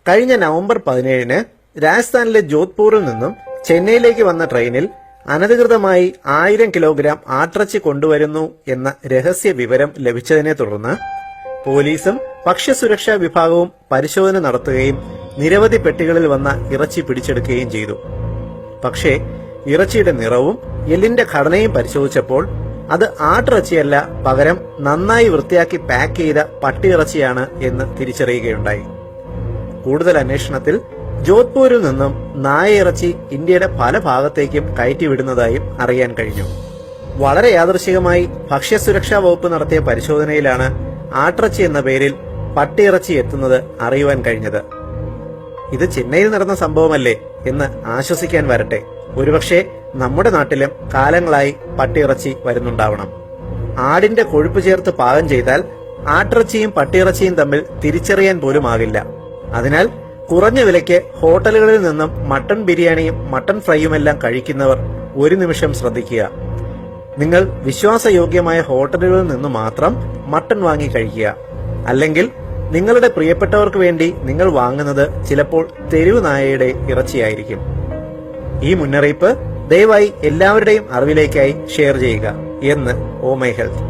കഴിഞ്ഞ നവംബർ 17-ന് രാജസ്ഥാനിലെ ജോധ്പൂരിൽ നിന്നും ചെന്നൈയിലേക്ക് വന്ന ട്രെയിനിൽ അനധികൃതമായി 1000 കിലോഗ്രാം ആട്ടിറച്ചി കൊണ്ടുവരുന്നു എന്ന രഹസ്യ വിവരം ലഭിച്ചതിനെ തുടർന്ന് പോലീസും ഭക്ഷ്യസുരക്ഷാ വിഭാഗവും പരിശോധന നടത്തുകയും നിരവധി പെട്ടികളിൽ വന്ന ഇറച്ചി പിടിച്ചെടുക്കുകയും ചെയ്തു. പക്ഷേ ഇറച്ചിയുടെ നിറവും എല്ലിന്റെ ഘടനയും പരിശോധിച്ചപ്പോൾ അത് ആട്ടിറച്ചിയല്ല, പകരം നന്നായി വൃത്തിയാക്കി പാക്ക് ചെയ്ത പട്ടിയിറച്ചിയാണ് എന്ന് തിരിച്ചറിയുകയുണ്ടായി. കൂടുതൽ അന്വേഷണത്തിൽ ജോധ്പൂരിൽ നിന്നും നായയിറച്ചി ഇന്ത്യയുടെ പല ഭാഗത്തേക്കും കയറ്റിവിടുന്നതായും അറിയാൻ കഴിഞ്ഞു. വളരെ യാദൃശികമായി ഭക്ഷ്യസുരക്ഷാ വകുപ്പ് നടത്തിയ പരിശോധനയിലാണ് ആട്ടിറച്ചി എന്ന പേരിൽ പട്ടിയിറച്ചി എത്തുന്നത് അറിയുവാൻ കഴിഞ്ഞത്. ഇത് ചെന്നൈയിൽ നടന്ന സംഭവമല്ലേ എന്ന് ആശ്വസിക്കാൻ വരട്ടെ. ഒരുപക്ഷെ നമ്മുടെ നാട്ടിലും കാലങ്ങളായി പട്ടിയിറച്ചി വരുന്നുണ്ടാവണം. ആടിന്റെ കൊഴുപ്പ് ചേർത്ത് പാകം ചെയ്താൽ ആട്ടിറച്ചിയും പട്ടിയിറച്ചിയും തമ്മിൽ തിരിച്ചറിയാൻ പോലും ആകില്ല. അതിനാൽ കുറഞ്ഞ വിലയ്ക്ക് ഹോട്ടലുകളിൽ നിന്നും മട്ടൺ ബിരിയാണിയും മട്ടൺ ഫ്രൈയുമെല്ലാം കഴിക്കുന്നവർ ഒരു നിമിഷം ശ്രദ്ധിക്കുക. നിങ്ങൾ വിശ്വാസയോഗ്യമായ ഹോട്ടലുകളിൽ നിന്ന് മാത്രം മട്ടൺ വാങ്ങി കഴിക്കുക. അല്ലെങ്കിൽ നിങ്ങളുടെ പ്രിയപ്പെട്ടവർക്ക് വേണ്ടി നിങ്ങൾ വാങ്ങുന്നത് ചിലപ്പോൾ തെരുവ് നായയുടെ ഇറച്ചിയായിരിക്കും. ഈ മുന്നറിയിപ്പ് ദയവായി എല്ലാവരുടെയും അറിവിലേക്കായി ഷെയർ ചെയ്യുക എന്ന് ഓ മൈ ഹെൽത്ത്.